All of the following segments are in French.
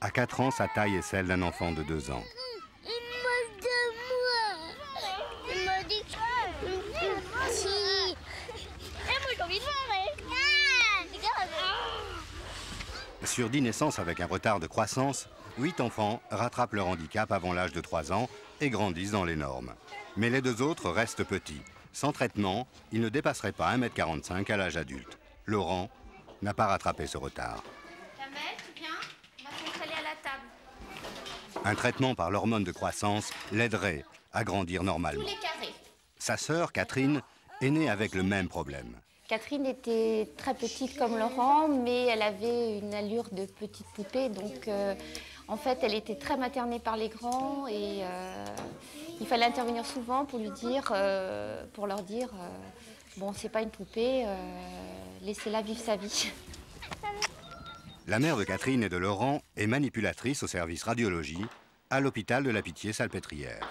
À 4 ans, sa taille est celle d'un enfant de 2 ans. Il me de moi. Il me dit petit. Et moi j'ai envie de voir. Sur 10 naissances avec un retard de croissance, 8 enfants rattrapent leur handicap avant l'âge de 3 ans et grandissent dans les normes. Mais les 2 autres restent petits. Sans traitement, ils ne dépasseraient pas 1,45 m à l'âge adulte. Laurent n'a pas rattrapé ce retard. Kamel, tu viens? On va s'installer à la table. Un traitement par l'hormone de croissance l'aiderait à grandir normalement. Tous les carrés. Sa sœur, Catherine, est née avec le même problème. Catherine était très petite comme Laurent, mais elle avait une allure de petite poupée. Donc, en fait, elle était très maternée par les grands et il fallait intervenir souvent pour lui dire, pour leur dire, bon, c'est pas une poupée, laissez-la vivre sa vie. La mère de Catherine et de Laurent est manipulatrice au service radiologie à l'hôpital de la Pitié-Salpêtrière.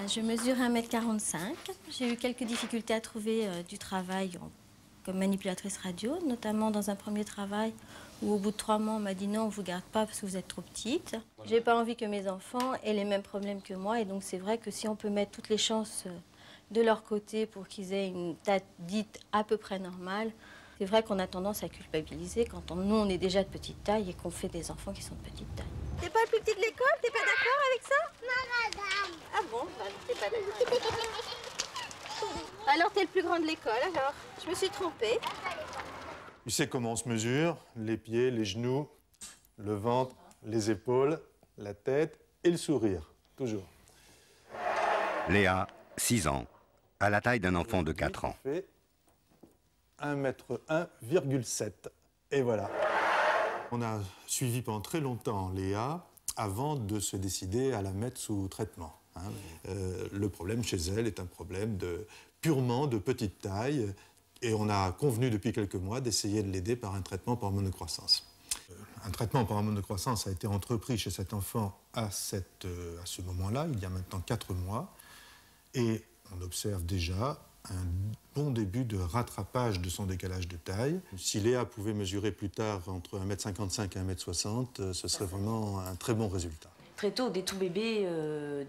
Je mesure 1,45 m. J'ai eu quelques difficultés à trouver du travail comme manipulatrice radio, notamment dans un premier travail où au bout de 3 mois, on m'a dit non, on ne vous garde pas parce que vous êtes trop petite. J'ai pas envie que mes enfants aient les mêmes problèmes que moi et donc c'est vrai que si on peut mettre toutes les chances de leur côté pour qu'ils aient une taille dite à peu près normale, c'est vrai qu'on a tendance à culpabiliser quand nous, on est déjà de petite taille et qu'on fait des enfants qui sont de petite taille. T'es pas le plus petit de l'école? T'es pas d'accord avec ça? Non, madame. Ah bon, t'es pas d'accord. Alors t'es le plus grand de l'école, alors? Je me suis trompée. Tu sais comment on se mesure? Les pieds, les genoux, le ventre, les épaules, la tête et le sourire. Toujours. Léa, 6 ans, a la taille d'un enfant de 4 ans. Fait 1,7 m. Et voilà. On a suivi pendant très longtemps Léa avant de se décider à la mettre sous traitement. Le problème chez elle est un problème purement de petite taille et on a convenu depuis quelques mois d'essayer de l'aider par un traitement par hormone de croissance. Un traitement par hormone de croissance a été entrepris chez cet enfant à ce moment-là, il y a maintenant 4 mois, et on observe déjà un bon début de rattrapage de son décalage de taille. Si Léa pouvait mesurer plus tard entre 1,55 m et 1,60 m, ce serait vraiment un très bon résultat. Très tôt, dès tout bébé,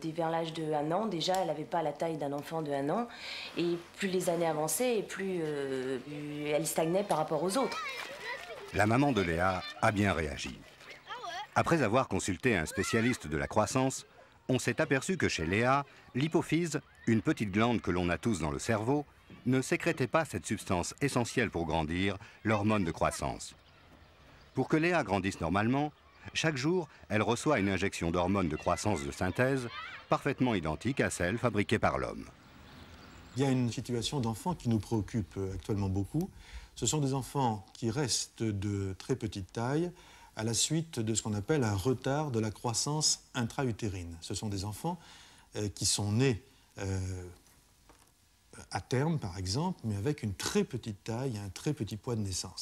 dès vers l'âge de 1 an, déjà, elle n'avait pas la taille d'un enfant de 1 an. Et plus les années avançaient, et plus elle stagnait par rapport aux autres. La maman de Léa a bien réagi. Après avoir consulté un spécialiste de la croissance, on s'est aperçu que chez Léa, l'hypophyse, une petite glande que l'on a tous dans le cerveau, ne sécrétait pas cette substance essentielle pour grandir, l'hormone de croissance. Pour que Léa grandisse normalement, chaque jour, elle reçoit une injection d'hormones de croissance de synthèse, parfaitement identique à celle fabriquée par l'homme. Il y a une situation d'enfants qui nous préoccupe actuellement beaucoup. Ce sont des enfants qui restent de très petite taille à la suite de ce qu'on appelle un retard de la croissance intra-utérine. Ce sont des enfants qui sont nés à terme, par exemple, mais avec une très petite taille et un très petit poids de naissance.